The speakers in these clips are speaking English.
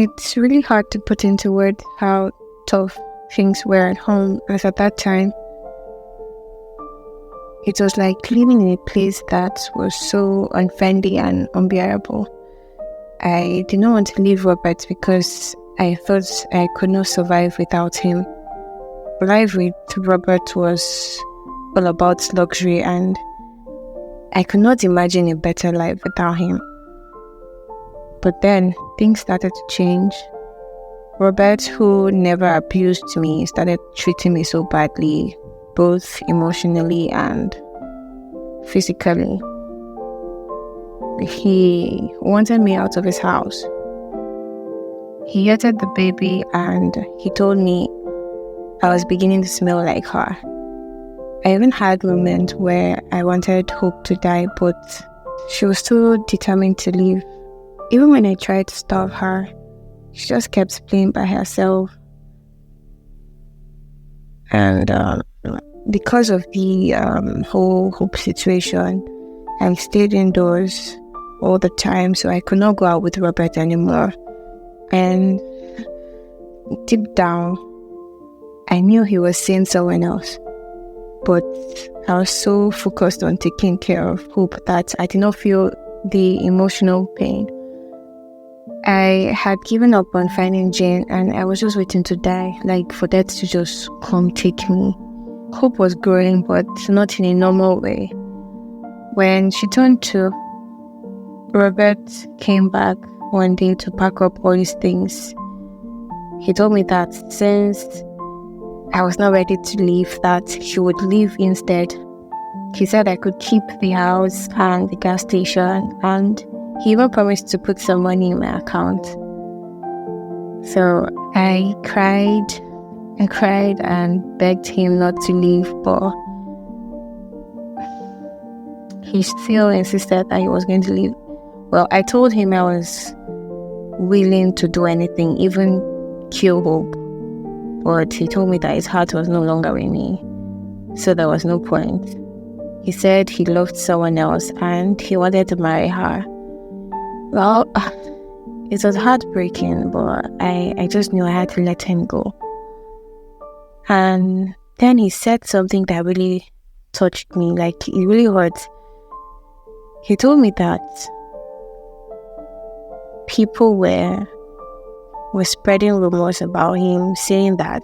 It's really hard to put into words how tough things were at home, as at that time, it was like living in a place that was so unfriendly and unbearable. I did not want to leave Robert because I thought I could not survive without him. Life with Robert was all about luxury, and I could not imagine a better life without him. But then things started to change. Robert, who never abused me, started treating me so badly, both emotionally and physically. He wanted me out of his house. He hated the baby, and he told me I was beginning to smell like her. I even had moments where I wanted Hope to die, but she was so determined to leave. Even when I tried to stop her, she just kept playing by herself. And because of the whole Hope situation, I stayed indoors all the time, so I could not go out with Robert anymore. And deep down, I knew he was seeing someone else. But I was so focused on taking care of Hope that I did not feel the emotional pain. I had given up on finding Jane, and I was just waiting to die, like for death to just come take me. Hope was growing, but not in a normal way. When she turned 2, Robert came back one day to pack up all his things. He told me that since I was not ready to leave, that he would leave instead. He said I could keep the house and the gas station, and he even promised to put some money in my account. So I cried and begged him not to leave, but he still insisted that he was going to leave. Well, I told him I was willing to do anything, even kill Hope. But he told me that his heart was no longer with me, so there was no point. He said he loved someone else and he wanted to marry her. Well, it was heartbreaking, but I just knew I had to let him go. And then he said something that really touched me, like it really hurt. He told me that people were spreading rumors about him, saying that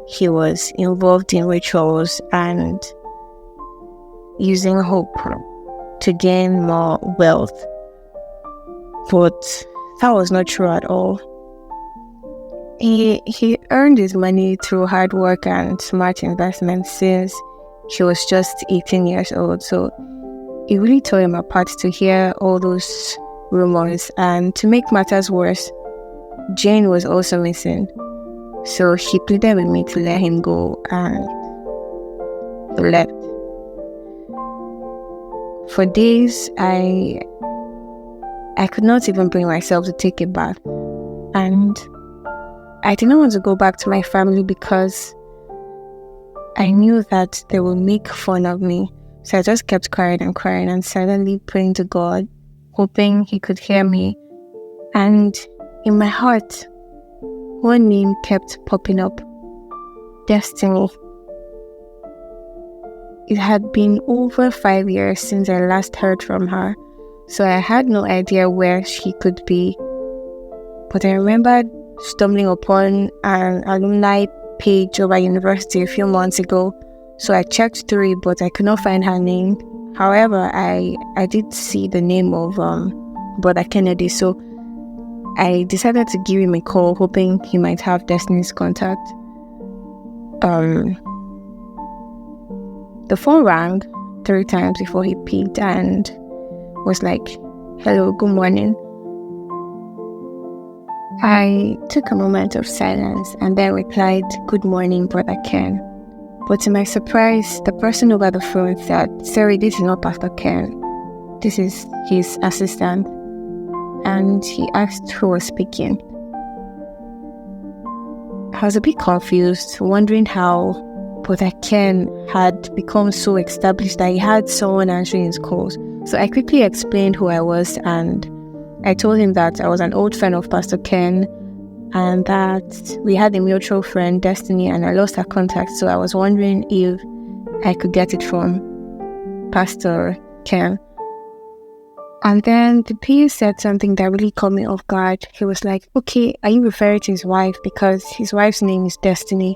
he was involved in rituals and using Hope to gain more wealth. But that was not true at all. He earned his money through hard work and smart investments since he was just 18 years old. So it really tore him apart to hear all those rumors. And to make matters worse, Jane was also missing. So he pleaded with me to let him go, and he left. For days, I could not even bring myself to take a bath. And I did not want to go back to my family because I knew that they would make fun of me. So I just kept crying and silently praying to God, hoping he could hear me. And in my heart, one name kept popping up: Destiny. It had been over 5 years since I last heard from her, so I had no idea where she could be. But I remembered stumbling upon an alumni page of our university a few months ago, so I checked through it, but I could not find her name. However, I did see the name of Brother Kennedy, so I decided to give him a call, hoping he might have Destiny's contact. The phone rang 3 times before he picked and was like, "Hello, good morning." I took a moment of silence and then replied, "Good morning, Brother Ken." But to my surprise, the person over the phone said, "Sorry, this is not Pastor Ken. This is his assistant." And he asked who was speaking. I was a bit confused, wondering how Brother Ken had become so established that he had someone answering his calls. So I quickly explained who I was and I told him that I was an old friend of Pastor Ken and that we had a mutual friend, Destiny, and I lost her contact. So I was wondering if I could get it from Pastor Ken. And then the PA said something that really caught me off guard. He was like, okay, are you referring to his wife? Because his wife's name is Destiny.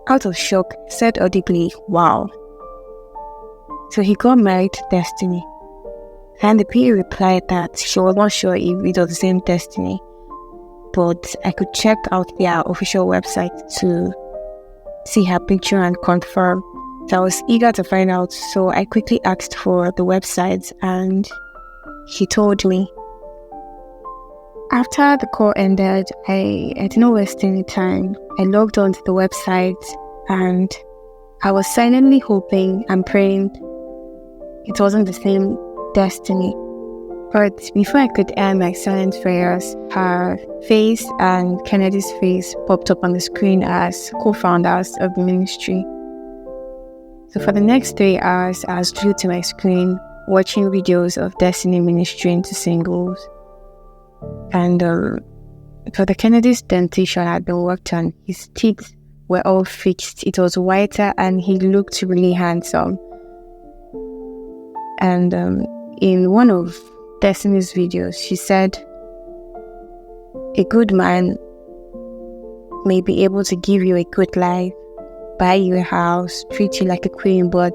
Out of shock, said audibly, wow. So he got married to Destiny. And the PA replied that she was not sure if it was the same Destiny, but I could check out their official website to see her picture and confirm. So I was eager to find out, so I quickly asked for the website and he told me. After the call ended, I didn't waste any time. I logged onto the website and I was silently hoping and praying it wasn't the same Destiny. But before I could end my silent prayers, her face and Kennedy's face popped up on the screen as co-founders of the ministry. So for the next 3 hours, I was glued to my screen, watching videos of Destiny ministering to singles. And for the Kennedy's dentition had been worked on, his teeth were all fixed. It was whiter and he looked really handsome. And in one of Destiny's videos, she said, a good man may be able to give you a good life, buy you a house, treat you like a queen, but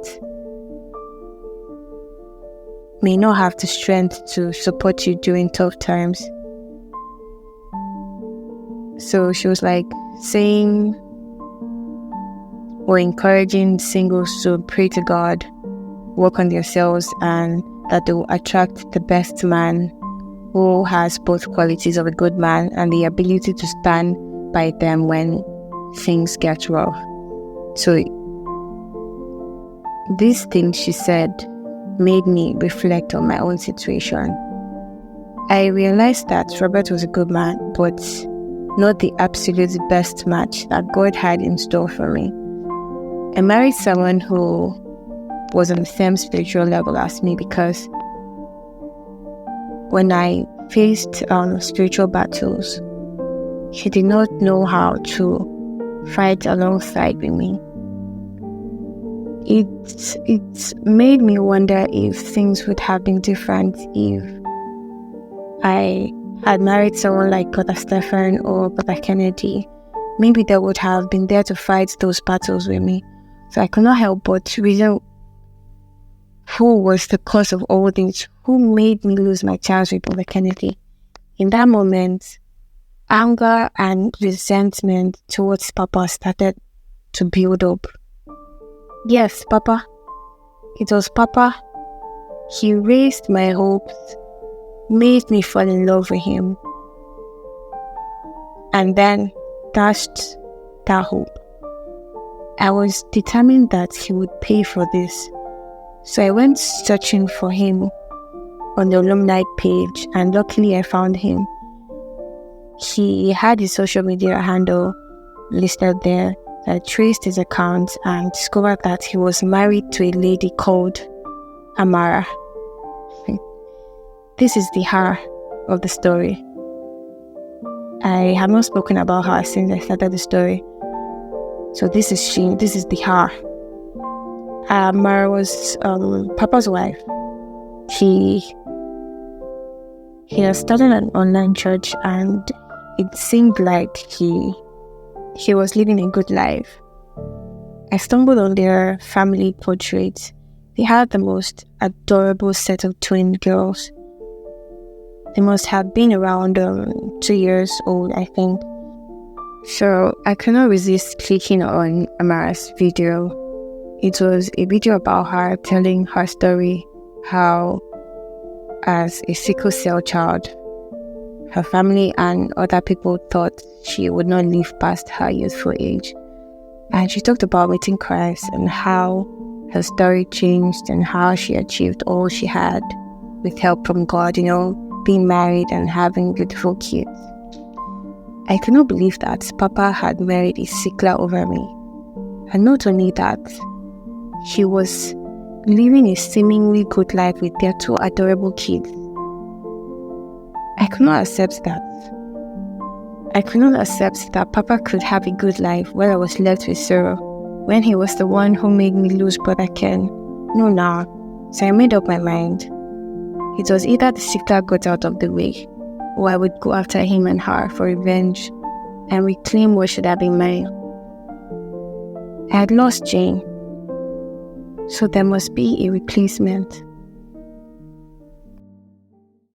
may not have the strength to support you during tough times. So she was like saying or encouraging singles to pray to God, work on themselves, and that they will attract the best man who has both qualities of a good man and the ability to stand by them when things get rough. So these things she said made me reflect on my own situation. I realized that Robert was a good man, but not the absolute best match that God had in store for me. I married someone who was on the same spiritual level as me, because when I faced spiritual battles, he did not know how to fight alongside with me. It made me wonder if things would have been different if I had married someone like Brother Stephen or Brother Kennedy. Maybe they would have been there to fight those battles with me. So I could not help but reason who was the cause of all this, who made me lose my chance with Brother Kennedy. In that moment, anger and resentment towards Papa started to build up. Yes, Papa. It was Papa. He raised my hopes, made me fall in love with him, and then dashed that hope. I was determined that he would pay for this. So I went searching for him on the alumni page, and luckily I found him. He had his social media handle listed there. I traced his account and discovered that he was married to a lady called Amara. This is the her of the story. I have not spoken about her since I started the story. So this is she, this is the her. Amara was Papa's wife. He has started an online church, and it seemed like he was living a good life. I stumbled on their family portraits. They had the most adorable set of twin girls. They must have been around 2 years old, I think. So I could not resist clicking on Amara's video. It was a video about her telling her story, how as a sickle cell child, her family and other people thought she would not live past her youthful age. And she talked about meeting Christ and how her story changed and how she achieved all she had with help from God, being married and having beautiful kids. I could not believe that Papa had married a Sicle over me. And not only that, he was living a seemingly good life with their 2 adorable kids. I could not accept that. I could not accept that Papa could have a good life while I was left with sorrow, when he was the one who made me lose Brother Ken. No, nah. So I made up my mind. It was either the Sicle got out of the way, or I would go after him and her for revenge and reclaim what should have been mine. I had lost Jane, so there must be a replacement.